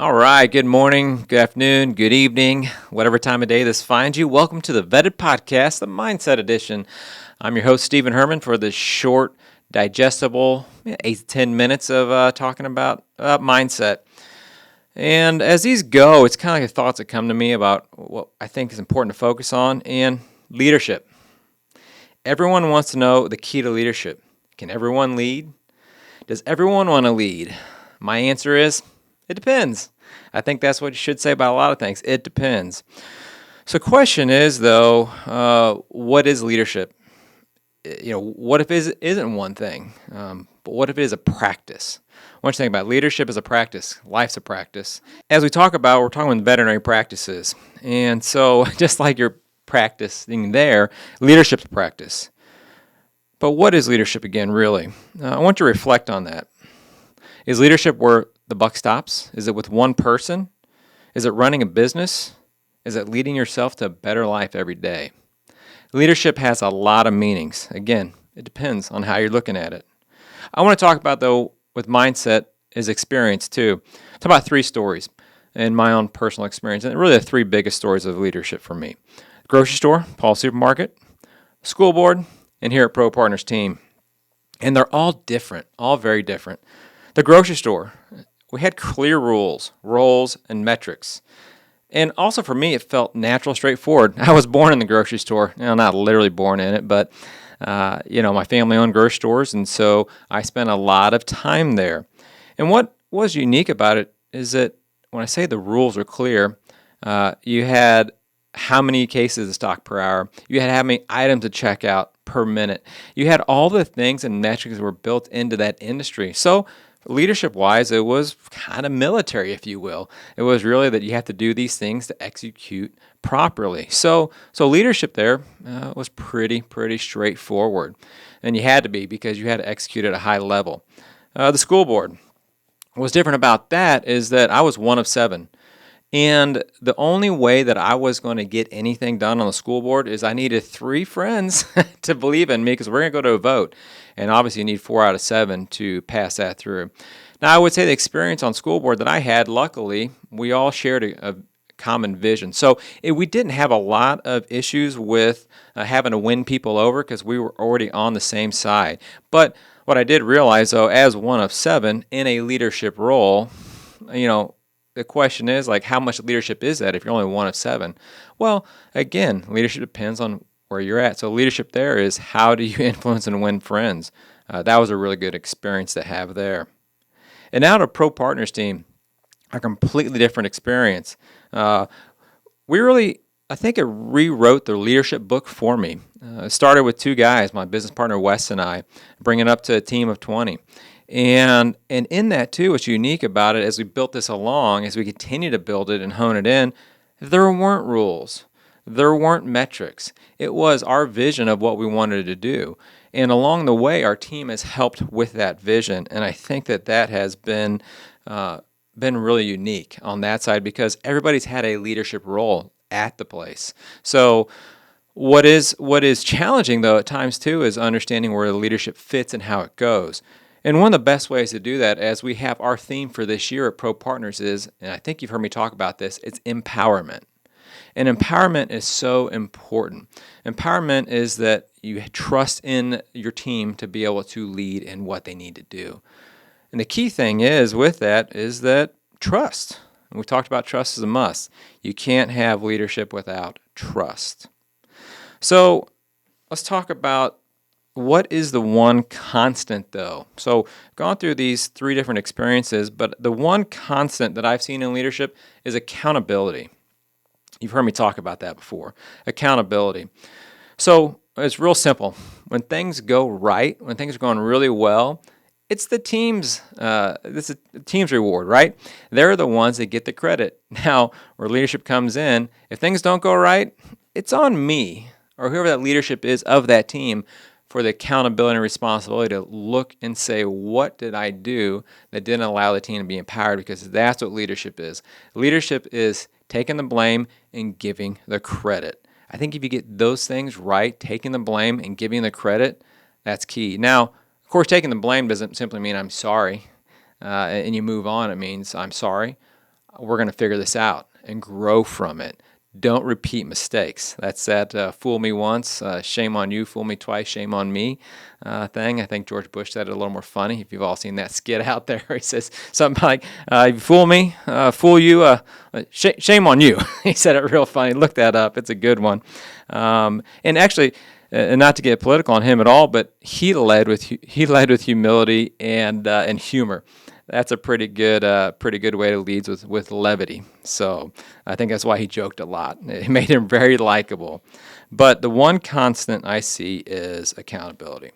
All right, good morning, good afternoon, good evening, whatever time of day this finds you. Welcome to the Vetted Podcast, the Mindset Edition. I'm your host, Stephen Hermann, for this short, digestible 8 to 10 minutes of talking about mindset. And as these go, it's kind of like the thoughts that come to me about what I think is important to focus on and leadership. Everyone wants to know the key to leadership. Can everyone lead? Does everyone want to lead? My answer is, it depends. I think that's what you should say about a lot of things. It depends. So the question is, though, what is leadership? What if it isn't one thing? But what if it is a practice? I want you to think about leadership as a practice. Life's a practice. As we talk about, we're talking about veterinary practices. And so just like you're practicing there, leadership's a practice. But what is leadership again, really? I want you to reflect on that. Is leadership where the buck stops? Is it with one person? Is it running a business? Is it leading yourself to a better life every day? Leadership has a lot of meanings. Again, it depends on how you're looking at it. I want to talk about, though, with mindset is experience, too. Talk about 3 stories in my own personal experience, and really the 3 biggest stories of leadership for me. Grocery store, Paul's Supermarket, school board, and here at ProPartners Team. And they're all different, all very different. The grocery store, we had clear rules, roles, and metrics. And also for me, it felt natural, straightforward. I was born in the grocery store. Not literally born in it, but my family owned grocery stores, and so I spent a lot of time there. And what was unique about it is that when I say the rules are clear, you had how many cases of stock per hour, you had how many items to check out per minute. You had all the things and metrics that were built into that industry. So leadership-wise, it was kind of military, if you will. It was really that you have to do these things to execute properly. So leadership there was pretty straightforward. And you had to be because you had to execute at a high level. The school board. What's different about that is that I was one of 7. And the only way that I was going to get anything done on the school board is I needed 3 friends to believe in me because we're going to go to a vote. And obviously you need 4 out of 7 to pass that through. Now I would say the experience on school board that I had, luckily, we all shared a common vision. So we didn't have a lot of issues with having to win people over because we were already on the same side. But what I did realize, though, as one of 7 in a leadership role, the question is, how much leadership is that if you're only one of 7? Well, again, leadership depends on where you're at. So leadership there is how do you influence and win friends? That was a really good experience to have there. And now to ProPartners Team, a completely different experience. I think it rewrote the leadership book for me. It started with 2 guys, my business partner Wes and I, bringing it up to a team of 20. And in that, too, what's unique about it as we built this along, as we continue to build it and hone it in, there weren't rules. There weren't metrics. It was our vision of what we wanted to do. And along the way, our team has helped with that vision. And I think that has been really unique on that side because everybody's had a leadership role at the place. So what is challenging, though, at times, too, is understanding where the leadership fits and how it goes. And one of the best ways to do that, as we have our theme for this year at ProPartners is, and I think you've heard me talk about this, it's empowerment. And empowerment is so important. Empowerment is that you trust in your team to be able to lead in what they need to do. And the key thing is with that is that trust. And we talked about trust as a must. You can't have leadership without trust. So let's talk about what is the one constant, though? So gone through these 3 different experiences, but the one constant that I've seen in leadership is accountability. You've heard me talk about that before. Accountability. So it's real simple. When things go right, when things are going really well, it's the team's reward, right? They're the ones that get the credit. Now, where leadership comes in, if things don't go right, it's on me or whoever that leadership is of that team for the accountability and responsibility to look and say, what did I do that didn't allow the team to be empowered? Because that's what leadership is. Leadership is taking the blame and giving the credit. I think if you get those things right, taking the blame and giving the credit, that's key. Now, of course, taking the blame doesn't simply mean I'm sorry and you move on. It means I'm sorry. we're going to figure this out and grow from it. Don't repeat mistakes. That's that fool me once, shame on you, fool me twice, shame on me thing. I think George Bush said it a little more funny. If you've all seen that skit out there, he says something like, you fool me, fool you, shame on you. He said it real funny. Look that up. It's a good one. And actually, and not to get political on him at all, but he led with humility and humor. That's a pretty good way to lead with levity. So I think that's why he joked a lot. It made him very likable. But the one constant I see is accountability.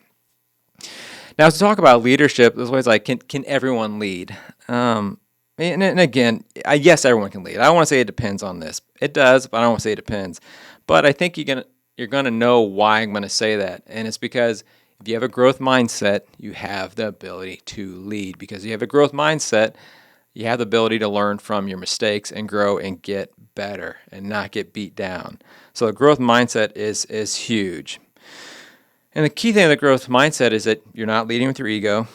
Now, to talk about leadership, there's always like, can everyone lead? And again, yes, everyone can lead. I don't want to say it depends on this. It does, but I don't want to say it depends. But I think you're gonna know why I'm gonna say that, and it's because if you have a growth mindset, you have the ability to lead. Because you have a growth mindset, you have the ability to learn from your mistakes and grow and get better and not get beat down. So the growth mindset is huge. And the key thing of the growth mindset is that you're not leading with your ego.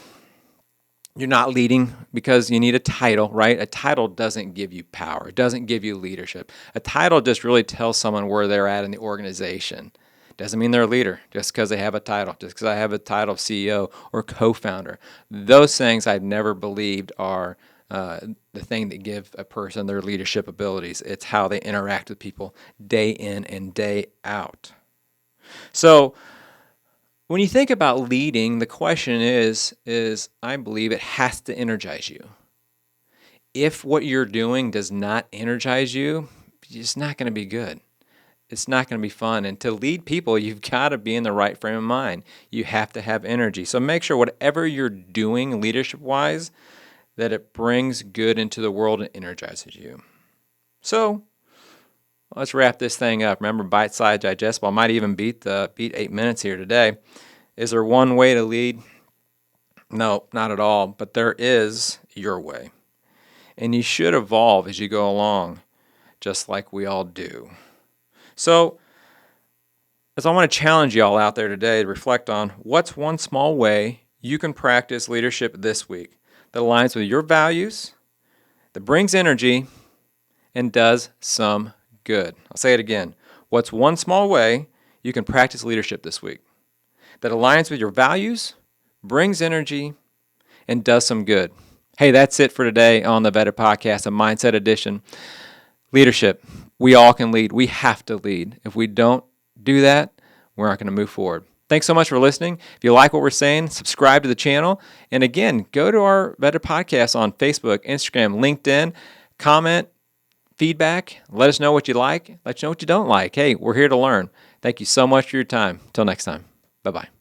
You're not leading because you need a title, right? A title doesn't give you power. It doesn't give you leadership. A title just really tells someone where they're at in the organization. Doesn't mean they're a leader just because they have a title, just because I have a title of CEO or co-founder. Those things I've never believed are the thing that give a person their leadership abilities. It's how they interact with people day in and day out. So when you think about leading, the question is I believe it has to energize you. If what you're doing does not energize you, it's not going to be good. It's not going to be fun. And to lead people, you've got to be in the right frame of mind. You have to have energy. So make sure whatever you're doing leadership-wise, that it brings good into the world and energizes you. So let's wrap this thing up. Remember, bite-sized, digestible. I might even beat 8 minutes here today. Is there one way to lead? No, not at all. But there is your way. And you should evolve as you go along, just like we all do. So, as I want to challenge y'all out there today to reflect on what's one small way you can practice leadership this week that aligns with your values, that brings energy, and does some good. I'll say it again. What's one small way you can practice leadership this week that aligns with your values, brings energy, and does some good? Hey, that's it for today on the Better Podcast, a Mindset Edition. Leadership. We all can lead. We have to lead. If we don't do that, we're not going to move forward. Thanks so much for listening. If you like what we're saying, subscribe to the channel. And again, go to our Better Podcast on Facebook, Instagram, LinkedIn. Comment, feedback. Let us know what you like. Let us know what you don't like. Hey, we're here to learn. Thank you so much for your time. Until next time. Bye-bye.